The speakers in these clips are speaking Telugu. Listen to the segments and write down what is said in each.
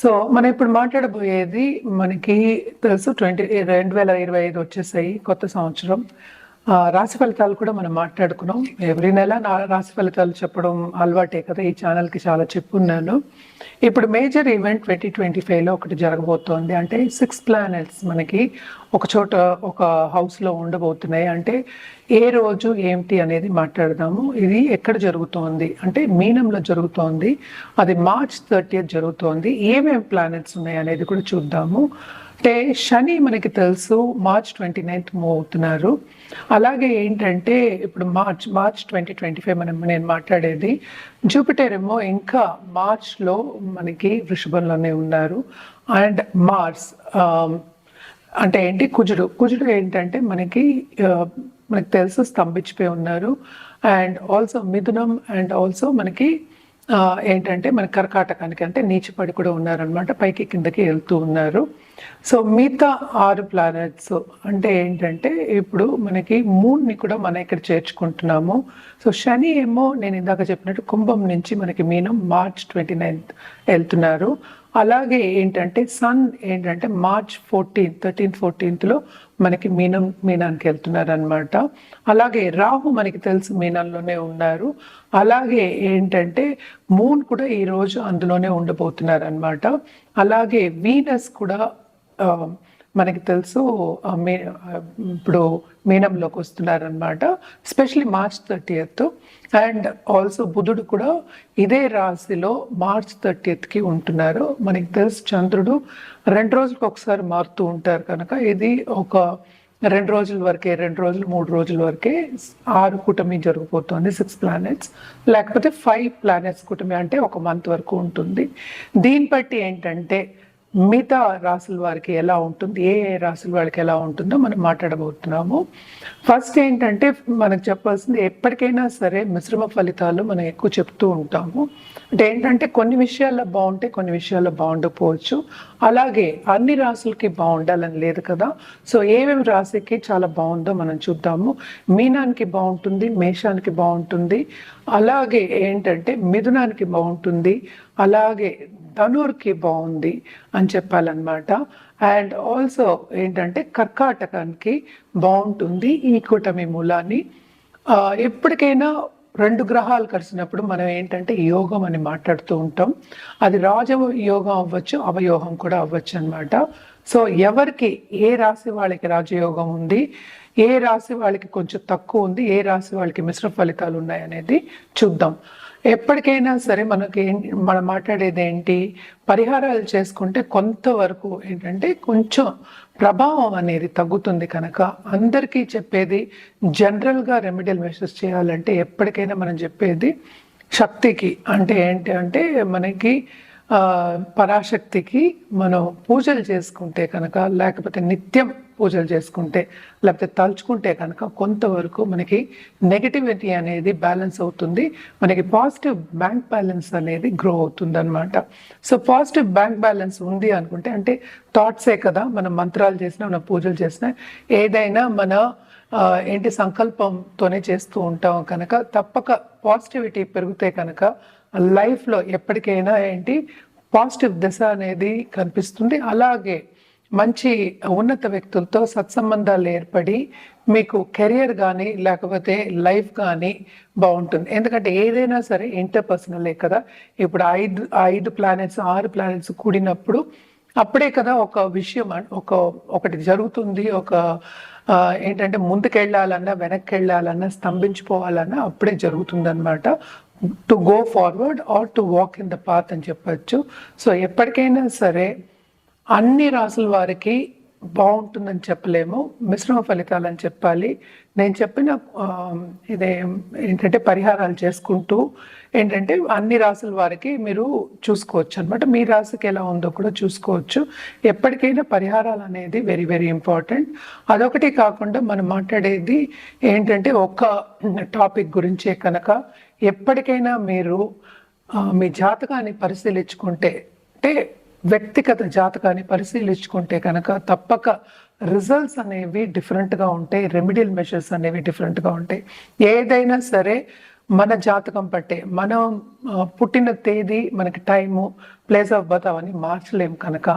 సో మనం ఇప్పుడు మాట్లాడబోయేది మనకి తెలుసు 2025 వచ్చేసాయి కొత్త సంవత్సరం. రాశి ఫలితాలు కూడా మనం మాట్లాడుకున్నాం. ఎవ్రీ నెల రాశి ఫలితాలు చెప్పడం అలవాటే కదా, ఈ ఛానల్కి చాలా చెప్పున్నాను. ఇప్పుడు మేజర్ ఈవెంట్ 2025లో ఒకటి జరగబోతోంది. అంటే 6 ప్లానెట్స్ మనకి ఒక చోట ఒక హౌస్లో ఉండబోతున్నాయి. అంటే ఏ రోజు ఏమిటి అనేది మాట్లాడదాము. ఇది ఎక్కడ జరుగుతోంది అంటే మీనంలో జరుగుతోంది. అది March 30th జరుగుతోంది. ఏమేమి ప్లానెట్స్ ఉన్నాయి అనేది కూడా చూద్దాము. అంటే శని మనకి తెలుసు March 29th మూవ్ అవుతున్నారు. అలాగే ఏంటంటే ఇప్పుడు మార్చ్ 2025 నేను మాట్లాడేది. జూపిటర్ ఏమో ఇంకా మార్చ్లో మనకి వృషభంలోనే ఉన్నారు. అండ్ మార్స్ అంటే ఏంటి, కుజుడు ఏంటంటే మనకి తెలుసు స్తంభించిపోయి ఉన్నారు. And also Mithunam and also మనకి ఏంటంటే మన కర్కాటకానికి అంటే నీచిపడి కూడా ఉన్నారనమాట, పైకి కిందకి వెళ్తూ ఉన్నారు. సో మిగతా 6 ప్లానెట్స్ అంటే ఏంటంటే ఇప్పుడు మనకి మూడ్ని కూడా మనం ఇక్కడ చేర్చుకుంటున్నాము. సో శని ఏమో నేను ఇందాక చెప్పినట్టు కుంభం నుంచి మనకి మీనం March 29th వెళ్తున్నారు. అలాగే ఏంటంటే సన్ ఏంటంటే March 13th 14th మనకి మీనానికి వెళ్తున్నారు అనమాట. అలాగే రాహు మనకి తెలుసు మీనంలోనే ఉన్నారు. అలాగే ఏంటంటే మూన్ కూడా ఈరోజు అందులోనే ఉండబోతున్నారు అనమాట. అలాగే వీనస్ కూడా మనకి తెలుసు ఇప్పుడు మీనంలోకి వస్తున్నారనమాట, especially March 30th. And also బుధుడు కూడా ఇదే రాశిలో March 30th ఉంటున్నారు. మనకి తెలుసు చంద్రుడు 2 రోజులకు ఒకసారి మారుతూ ఉంటారు కనుక ఇది ఒక 2 రోజుల వరకే, 2 రోజులు 3 రోజుల వరకే 6 కూటమి జరిగిపోతుంది. 6 ప్లానెట్స్ లేకపోతే 5 ప్లానెట్స్ కూటమి అంటే ఒక మంత్ వరకు ఉంటుంది. దీన్ని బట్టి ఏంటంటే మిగతా రాసుల వారికి ఎలా ఉంటుంది, ఏ రాసుల వాళ్ళకి ఎలా ఉంటుందో మనం మాట్లాడబోతున్నాము. ఫస్ట్ ఏంటంటే మనకు చెప్పాల్సింది, ఎప్పటికైనా సరే మిశ్రమ ఫలితాలు మనం ఎక్కువ చెప్తూ ఉంటాము. అంటే ఏంటంటే కొన్ని విషయాల్లో బాగుంటే కొన్ని విషయాల్లో బాగుండకపోవచ్చు. అలాగే అన్ని రాసులకి బాగుండాలని లేదు కదా. సో ఏమేమి రాశికి చాలా బాగుందో మనం చూద్దాము. మీనానికి బాగుంటుంది, మేషానికి బాగుంటుంది, అలాగే ఏంటంటే మిథునానికి బాగుంటుంది, అలాగే ధనుర్కి బాగుంది అని చెప్పాలన్నమాట. అండ్ ఆల్సో ఏంటంటే కర్కాటకానికి బాగుంటుంది ఈ కూటమి మూలాన్ని. ఎప్పటికైనా 2 గ్రహాలు కలిసినప్పుడు మనం ఏంటంటే యోగం అని మాట్లాడుతూ ఉంటాం. అది రాజయోగం అవ్వచ్చు, అవయోగం కూడా అవ్వచ్చు అనమాట. సో ఎవరికి ఏ రాశి వాళ్ళకి రాజయోగం ఉంది, ఏ రాశి వాళ్ళకి కొంచెం తక్కువ ఉంది, ఏ రాశి వాళ్ళకి మిశ్రమ ఫలితాలు ఉన్నాయి అనేది చూద్దాం. ఎప్పటికైనా సరే మనం మాట్లాడేది ఏంటి, పరిహారాలు చేసుకుంటే కొంతవరకు ఏంటంటే కొంచెం ప్రభావం అనేది తగ్గుతుంది కనుక అందరికీ చెప్పేది జనరల్గా రెమెడియల్ మెషర్స్ చేయాలంటే ఎప్పటికైనా మనం చెప్పేది శక్తికి. అంటే ఏంటి అంటే మనకి పరాశక్తికి మనం పూజలు చేసుకుంటే కనుక, లేకపోతే నిత్యం పూజలు చేసుకుంటే, లేకపోతే తలుచుకుంటే కనుక కొంతవరకు మనకి నెగటివిటీ అనేది బ్యాలెన్స్ అవుతుంది, మనకి పాజిటివ్ బ్యాంక్ బ్యాలెన్స్ అనేది గ్రో అవుతుంది అనమాట. సో పాజిటివ్ బ్యాంక్ బ్యాలెన్స్ ఉంది అనుకుంటే, అంటే థాట్సే కదా, మనం మంత్రాలు చేసినా మనం పూజలు చేసినా ఏదైనా మన ఏంటి సంకల్పంతోనే చేస్తూ ఉంటాం కనుక తప్పక పాజిటివిటీ పెరిగితే కనుక లైఫ్లో ఎప్పటికైనా ఏంటి పాజిటివ్ దశ అనేది కనిపిస్తుంది. అలాగే మంచి ఉన్నత వ్యక్తులతో సత్సంబంధాలు ఏర్పడి మీకు కెరియర్ కానీ లేకపోతే లైఫ్ కానీ బాగుంటుంది. ఎందుకంటే ఏదైనా సరే ఇంటర్పర్సనలే కదా. ఇప్పుడు 5 ప్లానెట్స్ 6 ప్లానెట్స్ కూడినప్పుడు అప్పుడే కదా ఒక విషయం ఒకటి జరుగుతుంది. ఏంటంటే ముందుకెళ్ళాలన్నా వెనక్కి వెళ్ళాలన్నా స్తంభించిపోవాలన్నా అప్పుడే జరుగుతుందన్నమాట. To go forward are to walk in the path అని చెప్పచ్చు. సో ఎప్పటికైనా సరే అన్ని రాసుల వారికి బాగుంటుందని చెప్పలేము, మిశ్రమ ఫలితాలు అని చెప్పాలి. నేను చెప్పిన ఇదే ఏంటంటే పరిహారాలు చేసుకుంటూ ఏంటంటే అన్ని రాసుల వారికి మీరు చూసుకోవచ్చు అనమాట. మీ రాశికి ఎలా ఉందో కూడా చూసుకోవచ్చు. ఎప్పటికైనా పరిహారాలు అనేది వెరీ వెరీ ఇంపార్టెంట్. అదొకటి కాకుండా మనం మాట్లాడేది ఏంటంటే ఒక టాపిక్ గురించే కనుక ఎప్పటికైనా మీరు మీ జాతకాన్ని పరిశీలించుకుంటే, అంటే వ్యక్తిగత జాతకాన్ని పరిశీలించుకుంటే కనుక తప్పక రిజల్ట్స్ అనేవి డిఫరెంట్గా ఉంటాయి, రెమెడియల్ మెషర్స్ అనేవి డిఫరెంట్గా ఉంటాయి. ఏదైనా సరే మన జాతకం పట్టే మనం పుట్టిన తేదీ, మనకి టైము, ప్లేస్ ఆఫ్ బర్త్ అవన్నీ మార్చలేం కనుక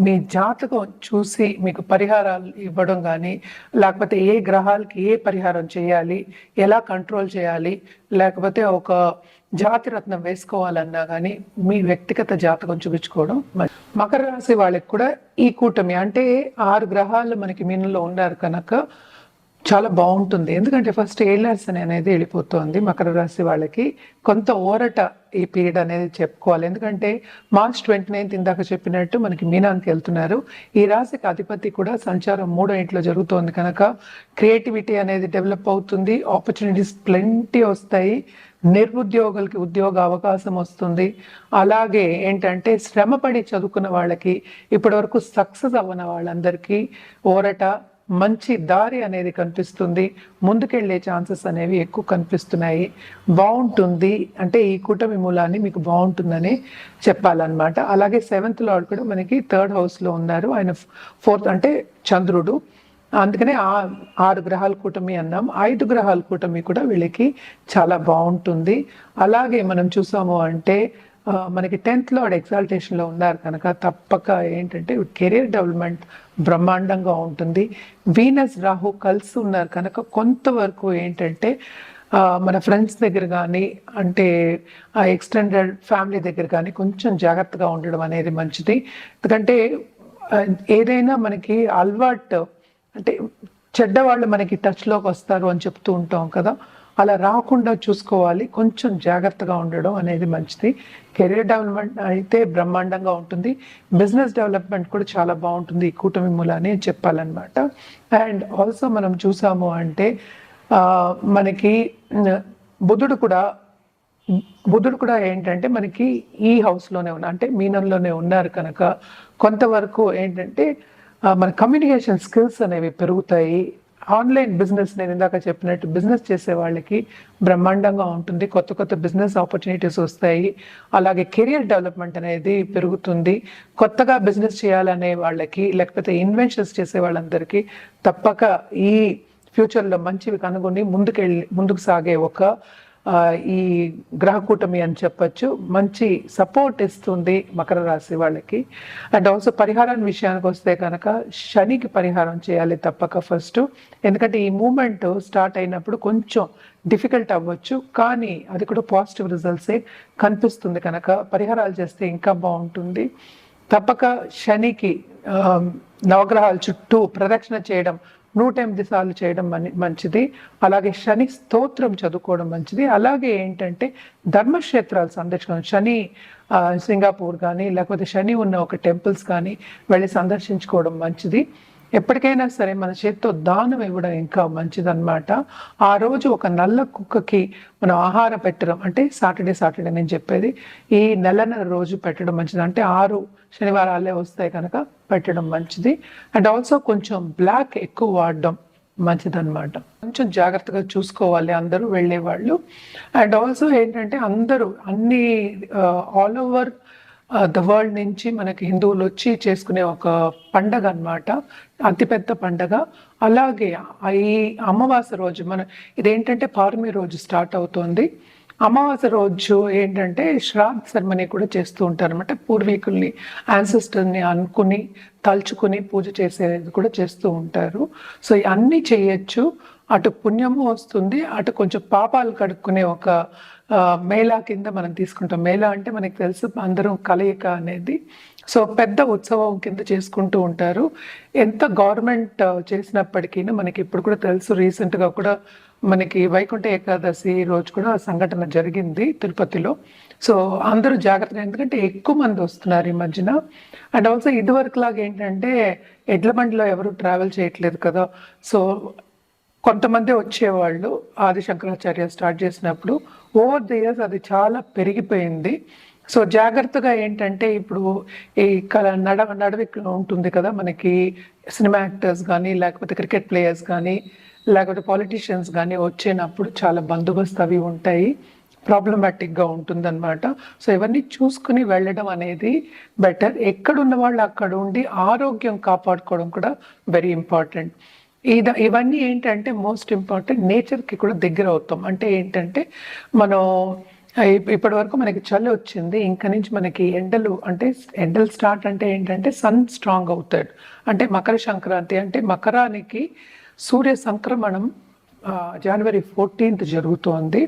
మీ జాతకం చూసి మీకు పరిహారాలు ఇవ్వడం కానీ, లేకపోతే ఏ గ్రహాలకి ఏ పరిహారం చేయాలి, ఎలా కంట్రోల్ చేయాలి, లేకపోతే ఒక జాతి రత్నం వేసుకోవాలన్నా కానీ మీ వ్యక్తిగత జాతకం చూపించుకోవడం. మకర రాశి వాళ్ళకి కూడా ఈ కూటమి అంటే 6 గ్రహాలు మనకి మీనంలో ఉన్నారు కనుక చాలా బాగుంటుంది. ఎందుకంటే ఫస్ట్ ఏళ్ళర్స్ అనేది వెళ్ళిపోతుంది మకర రాశి వాళ్ళకి. కొంత ఊరట ఈ పీరియడ్ అనేది చెప్పుకోవాలి. ఎందుకంటే మార్చ్ 29 ఇందాక చెప్పినట్టు మనకి మీనానికి వెళ్తున్నారు. ఈ రాశికి అధిపతి కూడా సంచారం 3వ ఇంట్లో జరుగుతోంది కనుక క్రియేటివిటీ అనేది డెవలప్ అవుతుంది, ఆపర్చునిటీస్ ప్లెంటీ వస్తాయి, నిరుద్యోగులకి ఉద్యోగ అవకాశం వస్తుంది. అలాగే ఏంటంటే శ్రమపడి చదువుకున్న వాళ్ళకి, ఇప్పటి వరకు సక్సెస్ అవ్వని వాళ్ళందరికీ ఊరట, మంచి దారి అనేది కనిపిస్తుంది, ముందుకెళ్లే ఛాన్సెస్ అనేవి ఎక్కువ కనిపిస్తున్నాయి. బాగుంటుంది అంటే ఈ కూటమి మూలాన్ని మీకు బాగుంటుందని చెప్పాలన్నమాట. అలాగే 7th లార్డ్ కూడా మనకి 3rd హౌస్లో ఉన్నారు, ఆయన 4th అంటే చంద్రుడు. అందుకనే 6 గ్రహాల కూటమి అన్నాం. 5 గ్రహాల కూటమి కూడా వీళ్ళకి చాలా బాగుంటుంది. అలాగే మనం చూసాము అంటే మనకి 10th లార్డ్ ఎగ్జాల్టేషన్లో ఉన్నారు కనుక తప్పక ఏంటంటే కెరీర్ డెవలప్మెంట్ బ్రహ్మాండంగా ఉంటుంది. వీనస్ రాహు కలిసి ఉన్నారు కనుక కొంతవరకు ఏంటంటే మన ఫ్రెండ్స్ దగ్గర కానీ, అంటే ఎక్స్టెండెడ్ ఫ్యామిలీ దగ్గర కానీ కొంచెం జాగ్రత్తగా ఉండడం అనేది మంచిది. ఎందుకంటే ఏదైనా మనకి అలవాటు అంటే చెడ్డవాళ్ళు మనకి టచ్లోకి వస్తారు అని చెప్తూ ఉంటాం కదా, అలా రాకుండా చూసుకోవాలి, కొంచెం జాగ్రత్తగా ఉండడం అనేది మంచిది. కెరీర్ డెవలప్మెంట్ అయితే బ్రహ్మాండంగా ఉంటుంది, బిజినెస్ డెవలప్మెంట్ కూడా చాలా బాగుంటుంది ఈ కూటమి మూలాన్ని చెప్పాలన్నమాట. అండ్ ఆల్సో మనం చూసాము అంటే మనకి బుధుడు కూడా ఏంటంటే మనకి ఈ హౌస్లోనే ఉన్నారు, అంటే మీనంలోనే ఉన్నారు కనుక కొంతవరకు ఏంటంటే మన కమ్యూనికేషన్ స్కిల్స్ అనేవి పెరుగుతాయి. ఆన్లైన్ బిజినెస్, నేను ఇందాక చెప్పినట్టు బిజినెస్ చేసే వాళ్ళకి బ్రహ్మాండంగా ఉంటుంది, కొత్త కొత్త బిజినెస్ ఆపర్చునిటీస్ వస్తాయి. అలాగే కెరియర్ డెవలప్మెంట్ అనేది పెరుగుతుంది. కొత్తగా బిజినెస్ చేయాలనే వాళ్ళకి, లేకపోతే ఇన్వెన్షన్స్ చేసే వాళ్ళందరికీ తప్పక ఈ ఫ్యూచర్లో మంచివి కనుగొని ముందుకు సాగే ఒక ఈ గ్రహ కూటమి అని చెప్పచ్చు, మంచి సపోర్ట్ ఇస్తుంది మకర రాశి వాళ్ళకి. అండ్ ఆల్సో పరిహారం విషయానికి వస్తే కనుక శనికి పరిహారం చేయాలి తప్పక ఫస్ట్. ఎందుకంటే ఈ మూమెంట్ స్టార్ట్ అయినప్పుడు కొంచెం డిఫికల్ట్ అవ్వచ్చు, కానీ అది కూడా పాజిటివ్ రిజల్ట్సే కనిపిస్తుంది కనుక పరిహారాలు చేస్తే ఇంకా బాగుంటుంది. తప్పక శనికి నవగ్రహాల చుట్టూ ప్రదక్షిణ చేయడం 108 సార్లు చేయడం మంచిది. అలాగే శని స్తోత్రం చదువుకోవడం మంచిది. అలాగే ఏంటంటే ధర్మక్షేత్రాలు సందర్శించడం, శని సింగపూర్ కానీ లేకపోతే శని ఉన్న ఒక టెంపుల్స్ కానీ వెళ్ళి సందర్శించుకోవడం మంచిది. ఎప్పటికైనా సరే మన చేతితో దానం ఇవ్వడం ఇంకా మంచిదన్నమాట. ఆ రోజు ఒక నల్ల కుక్కకి మనం ఆహారం పెట్టడం, అంటే సాటర్డే నేను చెప్పేది, ఈ నెలన్నర రోజు పెట్టడం మంచిది. అంటే 6 శనివారాలే వస్తాయి కనుక పెట్టడం మంచిది. అండ్ ఆల్సో కొంచెం బ్లాక్ ఎక్కువ వాడడం మంచిదన్నమాట. కొంచెం జాగ్రత్తగా చూసుకోవాలి అందరూ వెళ్ళేవాళ్ళు. అండ్ ఆల్సో ఏంటంటే అందరూ అన్ని ఆల్ ఓవర్ ద వరల్డ్ నుంచి మనకి హిందువులు వచ్చి చేసుకునే ఒక పండగ అన్నమాట, అతిపెద్ద పండగ. అలాగే ఈ అమావాస్య రోజు ఇదేంటంటే పౌర్ణమి రోజు స్టార్ట్ అవుతుంది. అమావాస్య రోజు ఏంటంటే శ్రాద్ధ సెరమనీ కూడా చేస్తూ ఉంటారు అనమాట. పూర్వీకుల్ని, యాన్సిస్టర్ని అనుకుని తలుచుకుని పూజ చేసేది కూడా చేస్తూ ఉంటారు. సో అన్నీ చేయొచ్చు, అటు పుణ్యము వస్తుంది, అటు కొంచెం పాపాలు కడుక్కునే ఒక మేళా కింద మనం తీసుకుంటాం. మేళా అంటే మనకి తెలుసు అందరం కలయిక అనేది. సో పెద్ద ఉత్సవం కింద చేసుకుంటూ ఉంటారు. ఎంత గవర్నమెంట్ చేసినప్పటికీ మనకి ఇప్పుడు కూడా తెలుసు, రీసెంట్గా కూడా మనకి వైకుంఠ ఏకాదశి రోజు కూడా సంఘటన జరిగింది తిరుపతిలో. సో అందరూ జాగ్రత్తగా, ఎందుకంటే ఎక్కువ మంది వస్తున్నారు ఈ మధ్యన. అండ్ ఆల్సో ఇదివరకు లాగా ఏంటంటే ఎడ్ల బండిలో ఎవరు ట్రావెల్ చేయట్లేదు కదా, సో కొంతమంది వచ్చేవాళ్ళు ఆది శంకరాచార్య స్టార్ట్ చేసినప్పుడు. ఓవర్ ది ఇయర్స్ అది చాలా పెరిగిపోయింది. సో జాగ్రత్తగా ఏంటంటే ఇప్పుడు ఈ నడవి ఉంటుంది కదా, మనకి సినిమా యాక్టర్స్ కానీ లేకపోతే క్రికెట్ ప్లేయర్స్ కానీ లేకపోతే పాలిటీషియన్స్ కానీ వచ్చేటప్పుడు చాలా బందోబస్తు అవి ఉంటాయి, ప్రాబ్లమాటిక్గా ఉంటుందన్నమాట. సో ఇవన్నీ చూసుకుని వెళ్ళడం అనేది బెటర్. ఎక్కడున్న వాళ్ళు అక్కడ ఉండి ఆరోగ్యం కాపాడుకోవడం కూడా వెరీ ఇంపార్టెంట్. ఇవన్నీ ఏంటంటే మోస్ట్ ఇంపార్టెంట్, నేచర్కి కూడా దగ్గర అవుతాం. అంటే ఏంటంటే మనం ఇప్పటి వరకు మనకి చలి వచ్చింది, ఇంకా నుంచి మనకి ఎండలు, అంటే ఎండలు స్టార్ట్ అంటే ఏంటంటే సన్ స్ట్రాంగ్ అవుతాడు. అంటే మకర సంక్రాంతి అంటే మకరానికి సూర్య సంక్రమణం జనవరి 14th జరుగుతోంది.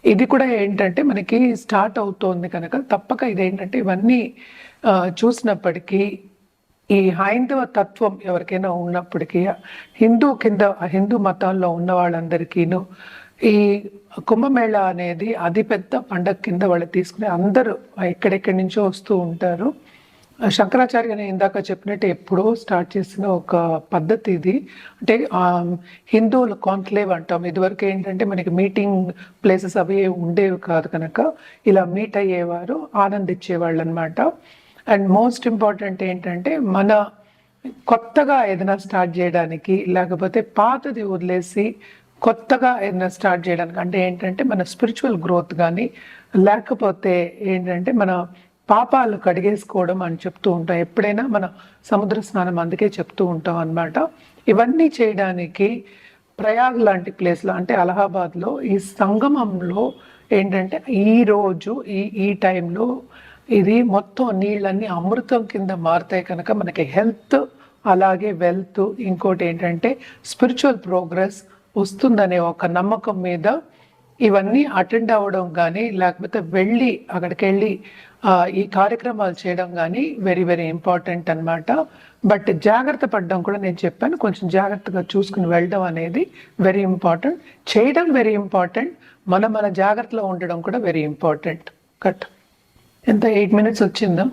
ఇది కూడా ఏంటంటే మనకి స్టార్ట్ అవుతోంది కనుక తప్పక ఇదేంటంటే ఇవన్నీ చూసినప్పటికీ ఈ హైందవ తత్వం ఎవరికైనా ఉన్నప్పటికీ, హిందూ మతాల్లో ఉన్న వాళ్ళందరికీను ఈ కుంభమేళా అనేది అతిపెద్ద పండగ కింద వాళ్ళు తీసుకుని అందరూ ఎక్కడెక్కడి నుంచో వస్తూ ఉంటారు. శంకరాచార్య ఇందాక చెప్పినట్టు ఎప్పుడో స్టార్ట్ చేసిన ఒక పద్ధతి ఇది. అంటే హిందువుల కాన్క్లేవ్ అంటాం. ఇదివరకు ఏంటంటే మనకి మీటింగ్ ప్లేసెస్ అవి ఉండేవి కాదు కనుక ఇలా మీట్ అయ్యేవారు, ఆనందించేవాళ్ళు అనమాట. అండ్ మోస్ట్ ఇంపార్టెంట్ ఏంటంటే మన కొత్తగా ఏదైనా స్టార్ట్ చేయడానికి, లేకపోతే పాతది వదిలేసి కొత్తగా ఏదైనా స్టార్ట్ చేయడానికి, అంటే ఏంటంటే మన స్పిరిచువల్ గ్రోత్ కానీ, లేకపోతే ఏంటంటే మన పాపాలు కడిగేసుకోవడం అని చెప్తూ ఉంటాం. ఎప్పుడైనా మన సముద్ర స్నానం అందుకే చెప్తూ ఉంటాం అన్నమాట. ఇవన్నీ చేయడానికి ప్రయాగ్ లాంటి ప్లేస్లో, అంటే అలహాబాద్లో ఈ సంగమంలో ఏంటంటే ఈరోజు ఈ టైంలో ఇది మొత్తం నీళ్ళన్నీ అమృతం కింద మారుతాయి కనుక మనకి హెల్త్, అలాగే వెల్త్, ఇంకోటి ఏంటంటే స్పిరిచువల్ ప్రోగ్రెస్ వస్తుందనే ఒక నమ్మకం మీద ఇవన్నీ అటెండ్ అవ్వడం కానీ, లేకపోతే అక్కడికి వెళ్ళి ఈ కార్యక్రమాలు చేయడం కానీ వెరీ వెరీ ఇంపార్టెంట్ అనమాట. బట్ జాగ్రత్త పడడం కూడా నేను చెప్పాను, కొంచెం జాగ్రత్తగా చూసుకుని వెళ్ళడం అనేది వెరీ ఇంపార్టెంట్. చేయడం వెరీ ఇంపార్టెంట్, మన జాగ్రత్తలో ఉండడం కూడా వెరీ ఇంపార్టెంట్. కట్ ఎంత 8 minutes వచ్చిందా?